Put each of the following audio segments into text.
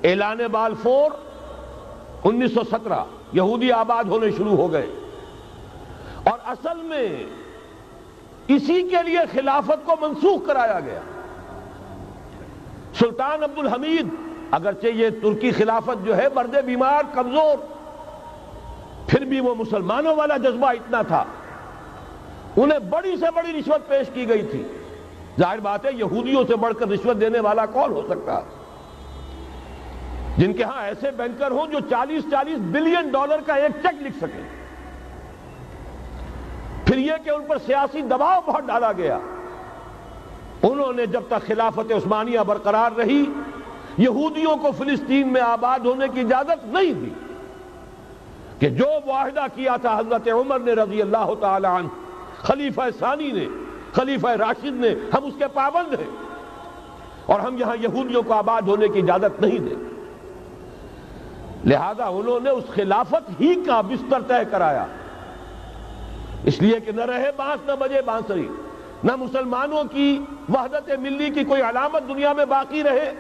اعلان بالفور 1917 یہودی آباد ہونے شروع ہو گئے، اور اصل میں اسی کے لیے خلافت کو منسوخ کرایا گیا۔ سلطان عبد الحمید، اگرچہ یہ ترکی خلافت جو ہے مرد بیمار کمزور، پھر بھی وہ مسلمانوں والا جذبہ اتنا تھا، انہیں بڑی سے بڑی رشوت پیش کی گئی تھی۔ ظاہر بات ہے یہودیوں سے بڑھ کر رشوت دینے والا کون ہو سکتا، جن کے ہاں ایسے بینکر ہوں جو 40 بلین ڈالر کا ایک چیک لکھ سکیں۔ پھر یہ کہ ان پر سیاسی دباؤ بہت ڈالا گیا، انہوں نے جب تک خلافت عثمانیہ برقرار رہی یہودیوں کو فلسطین میں آباد ہونے کی اجازت نہیں دی، کہ جو معاہدہ کیا تھا حضرت عمر نے رضی اللہ تعالی عنہ، خلیفہ ثانی نے، خلیفہ راشد نے، ہم اس کے پابند ہیں اور ہم یہاں یہودیوں کو آباد ہونے کی اجازت نہیں دیں۔ لہذا انہوں نے اس خلافت ہی کا بستر طے کرایا، اس لیے کہ نہ رہے بانس نہ بجے بانسری، نہ مسلمانوں کی وحدت ملی کی کوئی علامت دنیا میں باقی رہے،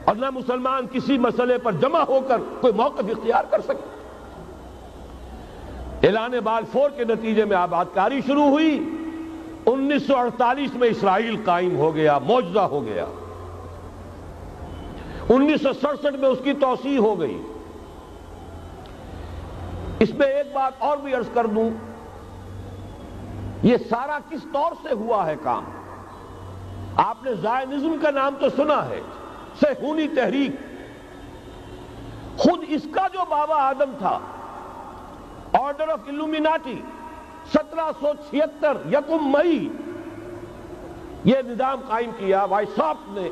اور نہ مسلمان کسی مسئلے پر جمع ہو کر کوئی موقف اختیار کر سکے۔ اعلان بالفور کے نتیجے میں آباد کاری شروع ہوئی، 1948 میں اسرائیل قائم ہو گیا، معجزہ ہو گیا، 1967 میں اس کی توسیع ہو گئی۔ اس میں ایک بات اور بھی عرض کر دوں، یہ سارا کس طور سے ہوا ہے کام؟ آپ نے زائنزم کا نام تو سنا ہے، صہیونی تحریک، خود اس کا جو بابا آدم تھا، آرڈر آف الومیناٹی، 1776 یکم مئی یہ نظام قائم کیا وائساپ نے،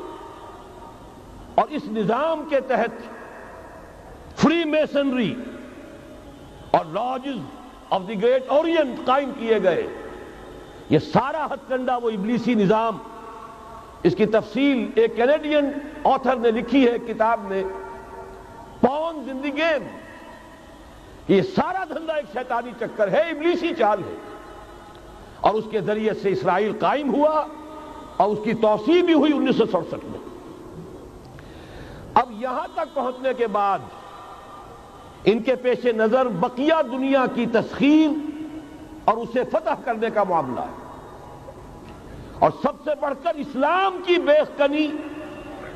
اور اس نظام کے تحت فری میسنری اور lodges of the great Orient قائم کیے گئے۔ یہ سارا ہتھ کنڈا وہ ابلیسی نظام، اس کی تفصیل ایک کینیڈین آتھر نے لکھی ہے کتاب میں، پاونز ان دی گیم۔ یہ سارا دھندا ایک شیطانی چکر ہے، ابلیسی چال ہے، اور اس کے ذریعے سے اسرائیل قائم ہوا اور اس کی توسیع بھی ہوئی 1967 میں۔ اب یہاں تک پہنچنے کے بعد ان کے پیش نظر بقیہ دنیا کی تسخیر اور اسے فتح کرنے کا معاملہ ہے، اور سب سے بڑھ کر اسلام کی بیخکنی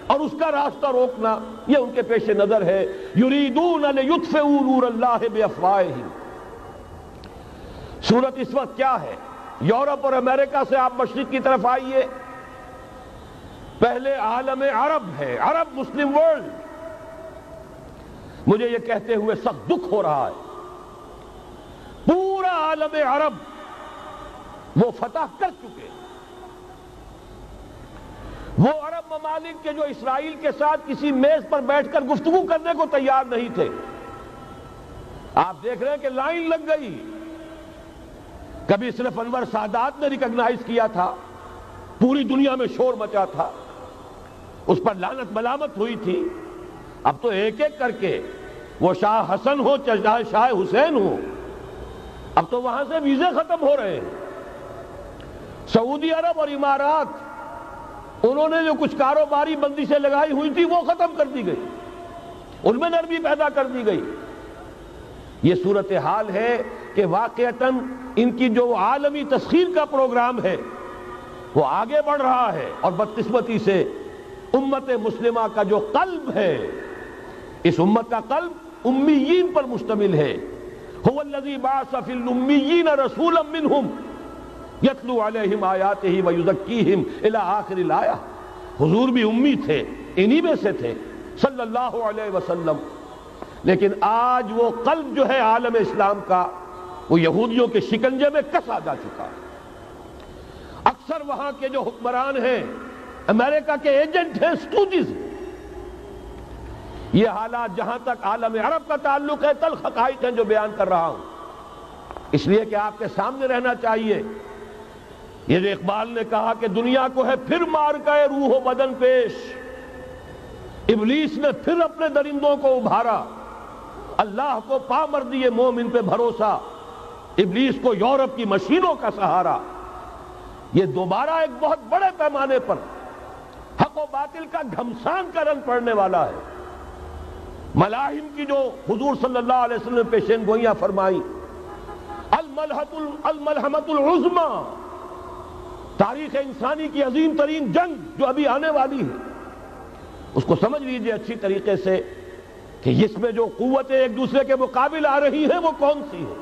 اور اس کا راستہ روکنا، یہ ان کے پیش نظر ہے۔ یریدون لیطفئوا نور اللہ بافواہہم۔ صورت اس وقت کیا ہے؟ یورپ اور امریکہ سے آپ مشرق کی طرف آئیے، پہلے عالم عرب ہے، عرب مسلم ورلڈ۔ مجھے یہ کہتے ہوئے سخت دکھ ہو رہا ہے، پورا عالم عرب وہ فتح کر چکے، وہ عرب ممالک کے جو اسرائیل کے ساتھ کسی میز پر بیٹھ کر گفتگو کرنے کو تیار نہیں تھے، آپ دیکھ رہے ہیں کہ لائن لگ گئی۔ کبھی صرف انور سادات نے ریکگنائز کیا تھا، پوری دنیا میں شور مچا تھا، اس پر لعنت ملامت ہوئی تھی، اب تو ایک ایک کر کے، وہ شاہ حسن ہو چاہے شاہ حسین ہو، اب تو وہاں سے ویزے ختم ہو رہے ہیں۔ سعودی عرب اور امارات، انہوں نے جو کچھ کاروباری بندشیں لگائی ہوئی تھی وہ ختم کر دی گئی، ان میں نرمی پیدا کر دی گئی۔ یہ صورتحال ہے کہ واقعتاً ان کی جو عالمی تسخیر کا پروگرام ہے وہ آگے بڑھ رہا ہے، اور بدقسمتی سے امت مسلمہ کا جو قلب ہے، اس امت کا قلب امیین پر مشتمل ہے۔ هو الذی بعث فی الامیین رسولا منہم یتلو علیہم آیاتہ ویزکیہم الی آخر الآیہ۔ حضور بھی امی تھے، انہی میں سے تھے صلی اللہ علیہ وسلم، لیکن آج وہ قلب جو ہے عالم اسلام کا، وہ یہودیوں کے شکنجے میں کسا جا چکا ہے۔ اکثر وہاں کے جو حکمران ہیں، امریکہ کے ایجنٹ ہیں، سٹوجز۔ یہ حالات جہاں تک عالم عرب کا تعلق ہے، تلخ حقائق ہیں جو بیان کر رہا ہوں، اس لیے کہ آپ کے سامنے رہنا چاہیے۔ یہ جو اقبال نے کہا کہ دنیا کو ہے پھر مار گئے روح و بدن پیش، ابلیس نے پھر اپنے درندوں کو ابھارا، اللہ کو پا مر دیے مومن پہ بھروسہ، ابلیس کو یورپ کی مشینوں کا سہارا۔ یہ دوبارہ ایک بہت بڑے پیمانے پر حق و باطل کا گھمسان کا رنگ پڑنے والا ہے۔ ملاحم کی جو حضور صلی اللہ علیہ وسلم نے پیشین گوئیاں فرمائی، الملحمۃ العظمی، تاریخ انسانی کی عظیم ترین جنگ جو ابھی آنے والی ہے، اس کو سمجھ لیجئے اچھی طریقے سے کہ اس میں جو قوتیں ایک دوسرے کے مقابل آ رہی ہیں وہ کون سی ہیں۔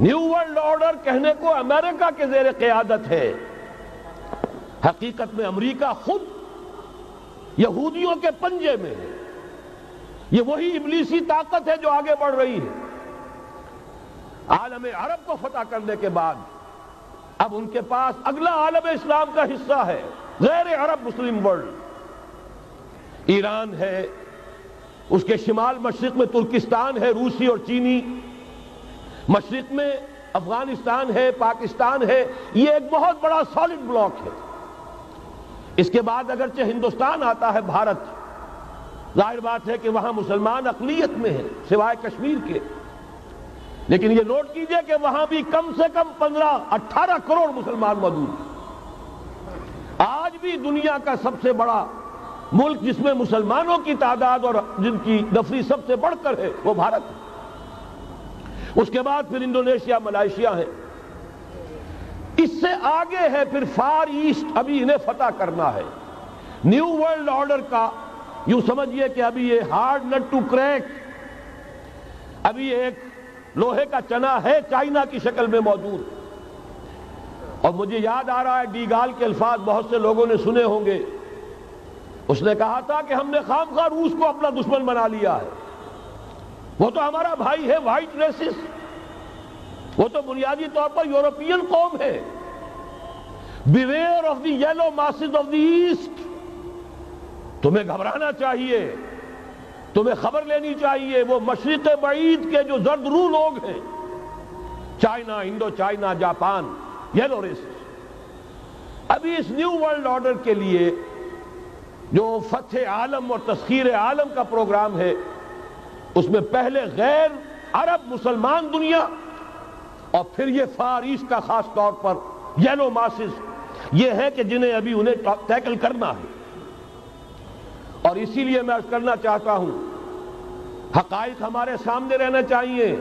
نیو ورلڈ آرڈر کہنے کو امریکہ کے زیر قیادت ہے، حقیقت میں امریکہ خود یہودیوں کے پنجے میں ہے۔ یہ وہی ابلیسی طاقت ہے جو آگے بڑھ رہی ہے۔ عالم عرب کو فتح کرنے کے بعد اب ان کے پاس اگلا عالم اسلام کا حصہ ہے، غیر عرب مسلم ورلڈ۔ ایران ہے، اس کے شمال مشرق میں ترکستان ہے، روسی اور چینی، مشرق میں افغانستان ہے، پاکستان ہے، یہ ایک بہت بڑا سالڈ بلاک ہے۔ اس کے بعد اگرچہ ہندوستان آتا ہے، بھارت، ظاہر بات ہے کہ وہاں مسلمان اقلیت میں ہیں سوائے کشمیر کے، لیکن یہ نوٹ کیجئے کہ وہاں بھی کم سے کم 15-18 کروڑ مسلمان موجود ہیں۔ آج بھی دنیا کا سب سے بڑا ملک جس میں مسلمانوں کی تعداد اور جن کی نفری سب سے بڑھ کر ہے وہ بھارت ہے۔ اس کے بعد پھر انڈونیشیا، ملائیشیا ہے، اس سے آگے ہے پھر فار ایسٹ، ابھی انہیں فتح کرنا ہے۔ نیو ورلڈ آرڈر کا یوں سمجھئے کہ ابھی یہ ہارڈ نٹ ٹو کریک، ابھی ایک لوہے کا چنا ہے چائنا کی شکل میں موجود۔ اور مجھے یاد آ رہا ہے ڈی گال کے الفاظ بہت سے لوگوں نے سنے ہوں گے، اس نے کہا تھا کہ ہم نے خام خواہ روس کو اپنا دشمن بنا لیا ہے، وہ تو ہمارا بھائی ہے، وائٹ ریسس، وہ تو بنیادی طور پر یورپین قوم ہے۔ Beware of the yellow masses of the east, تمہیں گھبرانا چاہیے، تمہیں خبر لینی چاہیے، وہ مشرق بعید کے جو زرد رو لوگ ہیں، China, Indo China, Japan, yellow races. ابھی اس نیو ورلڈ آرڈر کے لیے جو فتح عالم اور تسخیر عالم کا پروگرام ہے، اس میں پہلے غیر عرب مسلمان دنیا اور پھر یہ فار ایسٹ کا خاص طور پر یلو ماسز، یہ ہے کہ جنہیں ابھی انہیں ٹیکل کرنا ہے۔ اور اسی لیے میں عرض کرنا چاہتا ہوں، حقائق ہمارے سامنے رہنا چاہیے۔